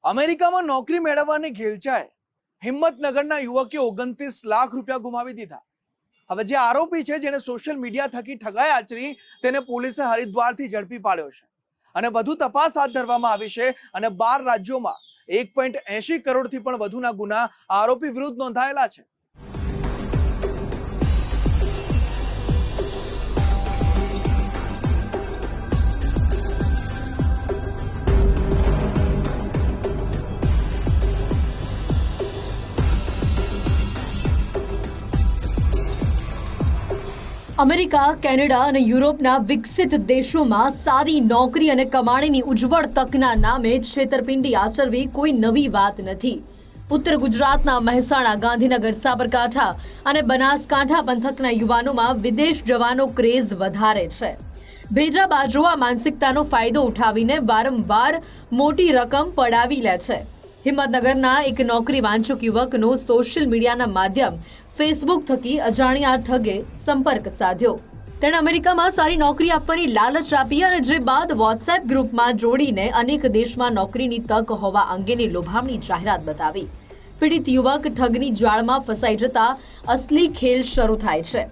અમેરિકામાં નોકરી મેળવવાની ઘેલચાએ હિંમતનગરના યુવકે 29 લાખ રૂપિયા ગુમાવી દીધા. હવે જે આરોપી છે જેને સોશિયલ મીડિયા થકી ઠગાઈ આચરી તેને પોલીસે હરિદ્વારથી ઝડપી પાડ્યો છે અને વધુ તપાસ હાથ ધરવામાં આવી છે અને 12 રાજ્યોમાં 1.80 કરોડથી પણ વધુના ગુના આરોપી વિરુદ્ધ નોંધાયેલા છે. અમેરિકા, કેનેડા અને યુરોપના વિકસિત દેશોમાં સારી નોકરી અને કમાણીની ઉજ્જવળ તકના નામે છેતરપિંડી આચરવી કોઈ નવી વાત નથી. ઉત્તર ગુજરાતના મહેસાણા, ગાંધીનગર, સાબરકાંઠા અને બનાસકાંઠા પંથકના યુવાનોમાં વિદેશ જવાનો ક્રેઝ વધારે છે. ભેજા બાજુઆ માનસિકતાનો ફાયદો ઉઠાવીને વારંવાર મોટી રકમ પડાવી લે છે. હિંમતનગરના એક નોકરી વાંચુક યુવકનો સોશિયલ મીડિયાના માધ્યમ ફેસબુક થકી અજાણ્યા ઠગે સંપર્ક સાધ્યો. તેણે અમેરિકામાં સારી નોકરી આપવાની લાલચ આપી અને જે બાદ વોટ્સએપ ગ્રુપમાં જોડીને અનેક દેશમાં નોકરીની તક હોવા અંગેની લોભામણી જાહેરાત બતાવી. પીડિત યુવક ઠગની જાળમાં ફસાઈ જતા અસલી ખેલ શરૂ થાય છે.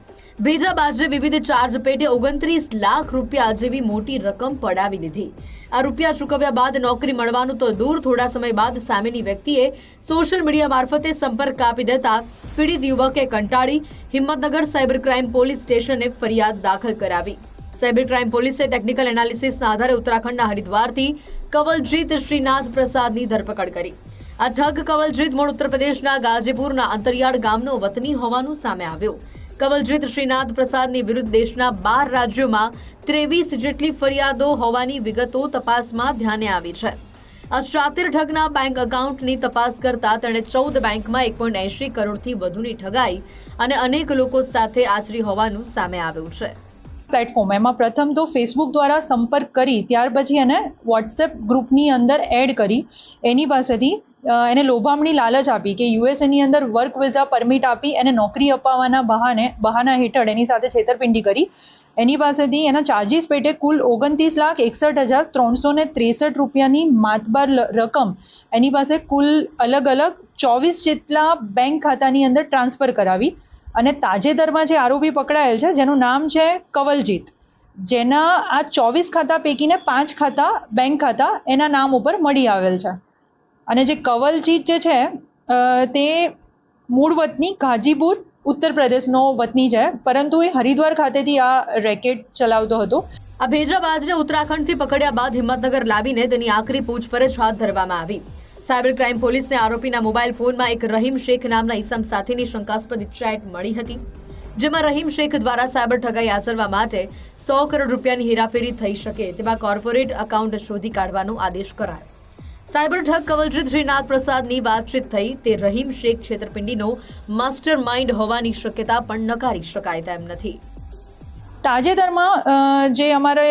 ભેજા બાજે વિવિધ ચાર્જ પેટે 29 લાખ રૂપિયા જેવી મોટી રકમ પડાવી લીધી. આ રૂપિયા ચૂકવ્યા બાદ નોકરી મળવાનું તો દૂર, થોડા સમય બાદ સામેની વ્યક્તિએ સોશિયલ મીડિયા મારફતે સંપર્ક કાપી દેતા પીડિત યુવકે કંટાળી હિંમતનગર સાયબર ક્રાઇમ પોલીસ સ્ટેશને ફરિયાદ દાખલ કરાવી. સાયબર ક્રાઇમ પોલીસે ટેકનિકલ એનાલિસિસના આધારે ઉત્તરાખંડના હરિદ્વારથી કવલજીત શ્રીનાથ પ્રસાદની ધરપકડ કરી. આ ઠગ કવલજીત મૂળ ઉત્તર પ્રદેશના ગાજીપુરના અંતરિયાળ ગામનો વતની હોવાનું સામે આવ્યું. કવલજીત શ્રીનાથ પ્રસાદની વિરુદ્ધ દેશના 12 રાજ્યોમાં 23 જેટલી ફરિયાદો હોવાની વિગતો તપાસમાં ધ્યાને આવી છે. આ શાતિર ઠગના બેંક એકાઉન્ટની તપાસ કરતા તેણે 14 બેંકમાં 1.80 કરોડથી વધુની ઠગાઈ અને અનેક લોકો સાથે આચરી હોવાનું સામે આવ્યું છે. પ્લેટફોર્મ એમાં પ્રથમ તો ફેસબુક દ્વારા સંપર્ક કરી ત્યાર પછી એને વોટ્સએપ ગ્રુપની અંદર એડ કરી એની પાસેથી એને લોભામણી લાલચ આપી કે યુએસએની અંદર વર્ક વિઝા પરમિટ આપી એને નોકરી અપાવવાના બહાના હેઠળ એની સાથે છેતરપિંડી કરી. એની પાસેથી એના ચાર્જિસ પેટે કુલ 29,61,363 રૂપિયાની માતબાર રકમ એની પાસે કુલ અલગ અલગ 24 જેટલા બેંક ખાતાની અંદર ટ્રાન્સફર કરાવી. અને તાજેતરમાં જે આરોપી પકડાયેલ છે જેનું નામ છે કવલજીત, જેના આ 24 ખાતા પૈકીને 5 ખાતા બેંક ખાતા એના નામ ઉપર મળી આવેલ છે. અને જે કવલજીત જે છે તે મૂળ વતની ગાજીપુર ઉત્તર પ્રદેશનો વતની છે, પરંતુ એ હરિદ્વાર ખાતેથી આ રેકેટ ચલાવતો હતો. આ ભેજાબાજને ઉત્તરાખંડથી પકડ્યા બાદ હિંમતનગર લાવીને તેની આખરી પૂછપરછ હાથ ધરવામાં આવી. સાયબર ક્રાઇમ પોલીસને આરોપીના મોબાઈલ ફોનમાં એક રહીમ શેખ નામના ઈસમ સાથેની શંકાસ્પદ ચેટ મળી હતી, જેમાં રહીમ શેખ દ્વારા સાયબર ઠગાઈ આચરવા માટે 100 કરોડ રૂપિયાની હેરાફેરી થઈ શકે તેવા કોર્પોરેટ એકાઉન્ટ શોધી કાઢવાનો આદેશ કરાયો. સાયબર ઠગ કવલજીત શ્રીનાથ પ્રસાદની વાતચીત થઈ તે રહીમ શેખ છેતરપિંડીનો માસ્ટર માઇન્ડ હોવાની શક્યતા પણ નકારી શકાય તેમ નથી. તાજેતરમાં જે અમારે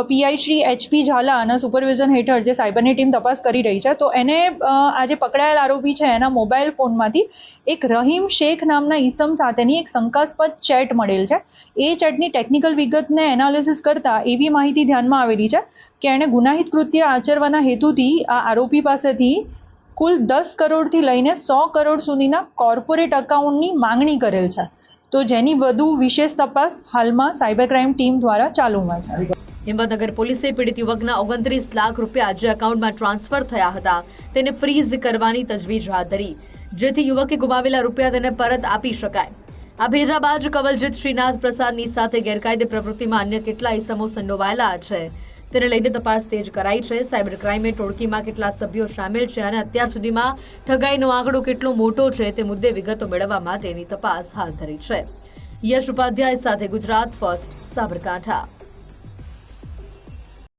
પીઆઈ શ્રી HP ઝાલાના સુપરવિઝન હેઠળ જે સાયબરની ટીમ તપાસ કરી રહી છે, તો એને આ જે પકડાયેલ આરોપી છે એના મોબાઈલ ફોનમાંથી એક રહીમ શેખ નામના ઈસમ સાથેની એક શંકાસ્પદ ચેટ મળેલ છે. એ ચેટની ટેકનિકલ વિગતને એનાલિસિસ કરતા એવી માહિતી ધ્યાનમાં આવેલી છે કે એણે ગુનાહિત કૃત્ય આચરવાના હેતુથી આ આરોપી પાસેથી કુલ 10 કરોડથી લઈને 100 કરોડ સુધીના કોર્પોરેટ એકાઉન્ટની માંગણી કરેલ છે. તો જેની વધુ વિશેષ તપાસ હાલમાં સાયબર ક્રાઇમ ટીમ દ્વારા ચાલુમાં છે. હિંમતનગર પોલીસે પીડિત યુવકના 29 લાખ રૂપિયા જે એકાઉન્ટમાં ટ્રાન્સફર થયા હતા તેને ફ્રીઝ કરવાની તજવીજ હાથ ધરી, જેથી યુવકે ગુમાવેલા રૂપિયા તેને પરત આપી શકાય. આ ભેજાબાજ કવલજીત શ્રીનાથ પ્રસાદની સાથે ગેરકાયદે પ્રવૃત્તિમાં અન્ય કેટલા ઇસમો સંડોવાયેલા છે તેને લઈને તપાસ તેજ કરાઈ છે. સાયબર ક્રાઇમે ટોળકીમાં કેટલા સભ્યો સામેલ છે અને અત્યાર સુધીમાં ઠગાઈનો આંકડો કેટલો મોટો છે તે મુદ્દે વિગતો મેળવવા માટેની તપાસ હાથ ધરી છે. યશ ઉપાધ્યાય સાથે ગુજરાત ફર્સ્ટ, સાબરકાંઠા.